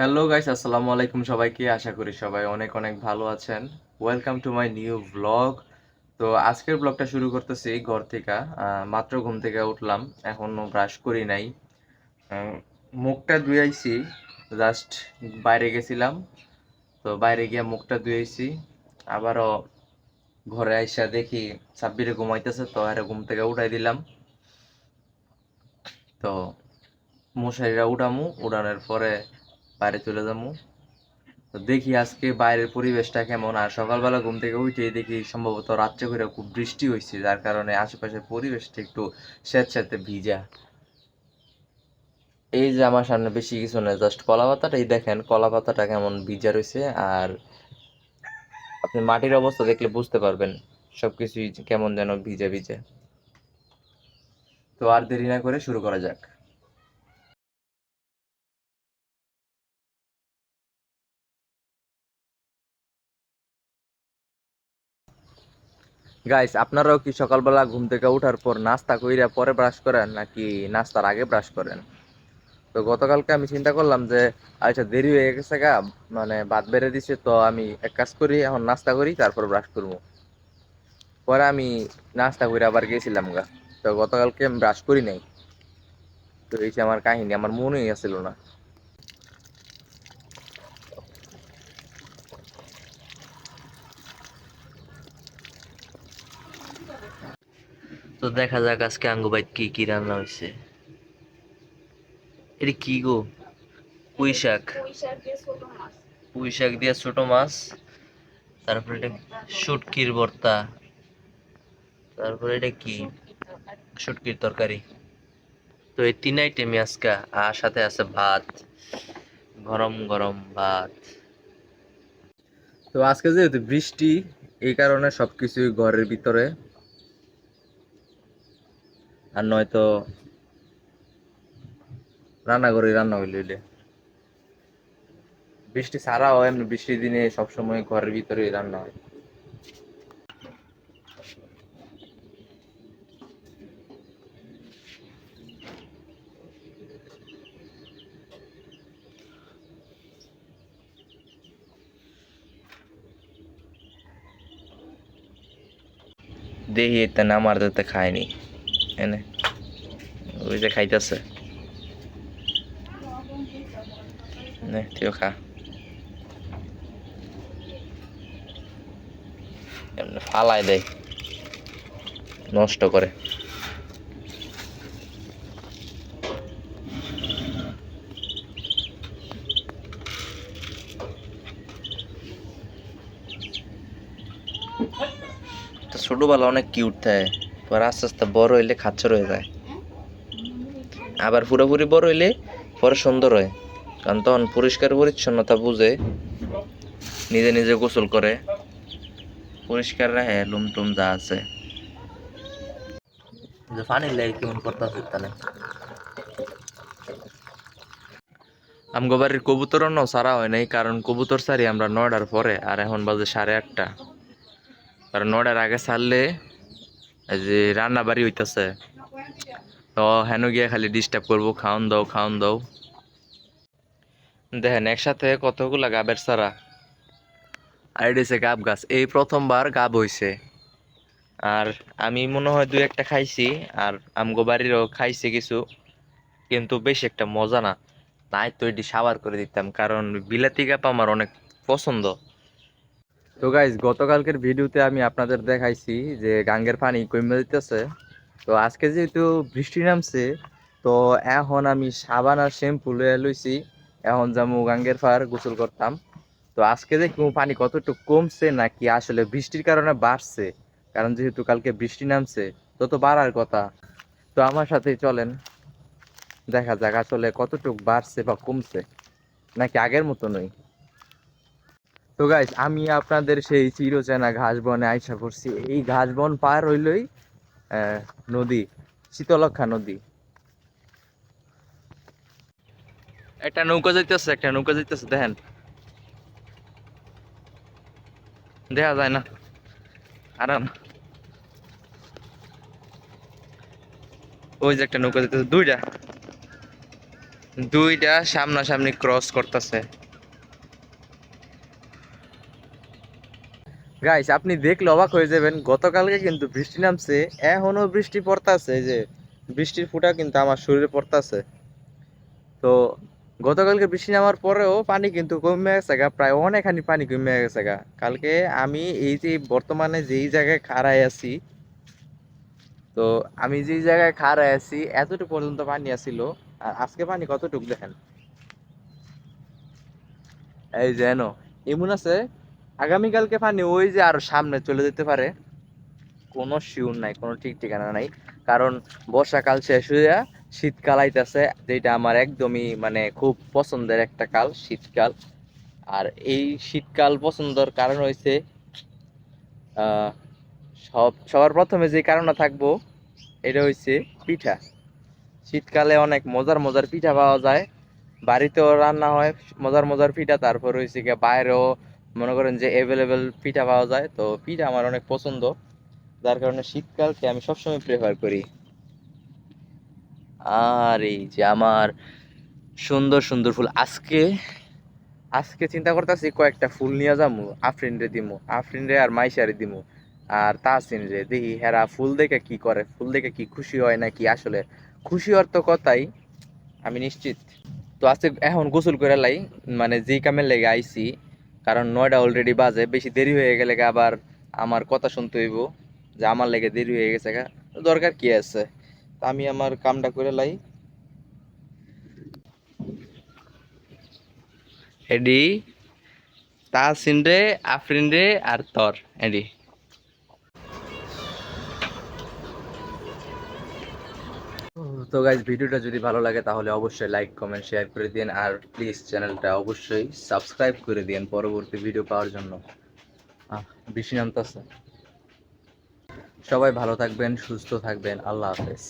Hello guys, আসসালামু আলাইকুম সবাইকে। আশা করি সবাই অনেক অনেক ভালো আছেন। Welcome to my new blog. তো আজকের ব্লগটা শুরু করতেছি ঘর থেকে। মাত্র ঘুম থেকে উঠলাম, এখনো ব্রাশ করি নাই। আহ, মুখটা ধুইয়াইছি, জাস্ট বাইরে গেছিলাম, তো বাইরে গিয়ে মুখটা ধুইয়াইছি। আবারও ঘরে আইসা দেখি সাব্বিরে ঘুমাইতেছে, তো আরে ঘুম থেকে উঠাই দিলাম। তো মশারিটা উঠামু, উঠানোর পরে বাইরে চলে যাবো। তো দেখি আজকে বাইরের পরিবেশটা কেমন। আর সকালবেলা ঘুম থেকে উঠে দেখি সম্ভবত রাত্রে করে খুব বৃষ্টি হয়েছে, যার কারণে আশেপাশের পরিবেশটা একটু স্যাঁতস্যাঁতে ভিজা। এই যে আমার সামনে বেশি কিছু না, জাস্ট কলা পাতাটাই দেখেন, কলা পাতাটা কেমন ভিজা রয়েছে। আর আপনি মাটির অবস্থা দেখলে বুঝতে পারবেন সবকিছুই কেমন যেন ভিজা ভিজা। তো আর দেরি না করে শুরু করা যাক। গাইস, আপনারাও কি সকালবেলা ঘুম থেকে উঠার পর নাস্তা কইরা পরে ব্রাশ করেন, নাকি নাস্তার আগে ব্রাশ করেন? তো গতকালকে আমি চিন্তা করলাম যে আচ্ছা, দেরি হয়ে গেছে গা, মানে ভাত বেড়ে দিছে, তো আমি এক কাজ করি, এখন নাস্তা করি তারপর ব্রাশ করবো। পরে আমি নাস্তা করে আবার গেছিলাম গা। তো গতকালকে আমি ব্রাশ করি নাই। তো এই যে আমার কাহিনী, আমার মনেই আসছিল না। তো দেখা যাক আজকে আঙ্গু বাইত কি কি রান্না হয়েছে। এটা কি গো? পুঁই শাক। পুঁই শাক দিয়ে ছোট মাছ। তারপরে এটা শুটকির ভর্তা। তারপরে এটা কি? শুটকির তরকারি। তো এই তিন আইটেমই আজকে। আর সাথে আছে ভাত, গরম গরম ভাত। তো আজকে যেহেতু বৃষ্টি, এই কারণে সবকিছুই ঘরের ভিতরে। আর নয়তো রান্নাঘরে রান্না হইলে বৃষ্টি ছাড়াও এমনি বৃষ্টির দিনে সবসময় ঘরের ভিতরেই রান্না হয়। দেখি এটা না, আমার যাতে খায়নি এনে, ওই যে খাইতেছে। নে তুইও খা। এমনি ফালাই দেয়, নষ্ট করে। তো ছোটবেলা অনেক কিউট থাকে, পরে আস্তে আস্তে বড় হইলে খাচ্চর হয়ে যায়। আবার পুরোপুরি বড় হইলে পরে সুন্দর হয়, কারণ তখন পরিষ্কার পরিচ্ছন্নতা বুঝে, নিজে নিজে গোসল করে, পরিষ্কার রাখে লুম টুম যা আছে। যে পানির লাগে কেমন করতেছে তাহলে। আমগো বাড়ির কবুতর অন্য সারা হয় নাই, কারণ কবুতর সারি আমরা 9টার পরে, আর এখন বাজে 8:30। কারণ 9টার আগে ছাড়লে এই যে রান্না বাড়ি হইতাছে, তো হেন গিয়ে খালি ডিস্টার্ব করবো, খাওন দাও খাওন দাও। দেখেন একসাথে কতগুলা গাবের সারা। আর এটা হচ্ছে গাব গাছ, এই প্রথমবার গাব হইছে। আর আমি মনে হয় দুই একটা খাইছি, আর আমগো বাড়িরও খাইছে কিছু, কিন্তু বেশ একটা মজা না। নাই তো এটি সাবার করে দিতাম, কারণ বিলাতি গাপ আমার অনেক পছন্দ। তো গাইজ, গতকালকের ভিডিওতে আমি আপনাদের দেখাইছি যে গাঙ্গের পানি কমে দিতেছে। তো আজকে যেহেতু বৃষ্টি নামছে, তো এখন আমি সাবান আর শ্যাম্পু লইয়া লইছি। এখন যাবো গাঙ্গের পার গোসল করতাম। তো আজকে দেখবো পানি কতটুকু কমছে নাকি আসলে বৃষ্টির কারণে বাড়ছে। কারণ যেহেতু কালকে বৃষ্টি নামছে, তো বাড়ার কথা। তো আমার সাথেই চলেন, দেখা যাক আসলে কতটুকু বাড়ছে বা কমছে, নাকি আগের মতো নই। তো গাইস, আমি আপনাদের সেই চিরচেনা ঘাস বনে আইসা করছি। এই ঘাস বন পার হইলই নদী, শীতলক্ষা নদী। একটা নৌকা যাইতেছে, একটা নৌকা যাইতেছে, দেখেন, দেখা যায় না? আরাম। ওই যে একটা নৌকা যাইতেছে, দুইটা, দুইটা সামনাসামনি ক্রস করতেছে। গাইস আপনি দেখলে অবাক হয়ে যাবেন, গতকালকে কিন্তু বৃষ্টি নামছে, এখনো বৃষ্টি পড়তাছে, এই যে বৃষ্টির ফোঁটা কিন্তু আমার শরীরে পড়তাছে। তো গতকালকে বৃষ্টি নামার পরেও পানি কিন্তু কমে গেছে গা, প্রায় অনেকখানি পানি কমে গেছে গা। কালকে আমি এই যে বর্তমানে যেই জায়গায় খাড়াই আছি, তো আমি যেই জায়গায় খাড়াই আছি এতটুকু পর্যন্ত পানি আসিল, আর আজকে পানি কতটুকু দেখেন, এই যেন এমন আছে আগামীকালকে পানি ওই যে আরো সামনে চলে যেতে পারে, কোনো শিওর নাই, কোনো ঠিক ঠিকানা নাই। কারণ বর্ষাকাল শেষ হইয়া শীতকাল আইতাছে, যেটা আমার একদমই মানে খুব পছন্দের একটা কাল, শীতকাল। আর এই শীতকাল পছন্দের কারণ হইছে আহ সবার প্রথমে যে কারণটা থাকবো এটা হইছে পিঠা। শীতকালে অনেক মজার মজার পিঠা পাওয়া যায়, বাড়িতেও রান্না হয় মজার মজার পিঠা, তারপর হইছে গিয়ে বাইরেও মনে করেন যে এভেলেবেল পিঠা পাওয়া যায়। তো পিঠা আমার অনেক পছন্দ, যার কারণে শীতকালকে আমি সবসময় প্রেফার করি। আর এই যে আমার সুন্দর সুন্দর ফুল, আজকে আজকে চিন্তা করতেছি কয়েকটা ফুল নিয়ে যাবো, আফরিন রে দিমু, আফরিন রে আর মাইশারে দিমু, আর তাহসিন রে দেখি হেরা ফুল দেখে কি করে, ফুল দেখে কি খুশি হয় নাকি। আসলে খুশি হওয়ার তো কথাই, আমি নিশ্চিত। তো আজকে এখন গোসল করে লাই, মানে যেই কামের লেগে আইছি, কারণ 9টা অলরেডি বাজে, বেশি দেরি হয়ে গেলে আবার আমার কথা শুনতে হইব যে আমার লেগে দেরি হয়ে গেছে গা। দরকার কি আছে, তা আমি আমার কামটা করে লাই। এডি তাহসিন রে, আফরিন রে আর তর এডি। তো গাইজ ভিডিওটা যদি ভালো লাগে তাহলে অবশ্যই লাইক কমেন্ট শেয়ার করে দিন, আর প্লিজ চ্যানেলটা অবশ্যই সাবস্ক্রাইব করে দিন পরবর্তী ভিডিও পাওয়ার জন্য। বৃষ্টি নামতেছে। সবাই ভালো থাকবেন, সুস্থ থাকবেন, আল্লাহ হাফেজ।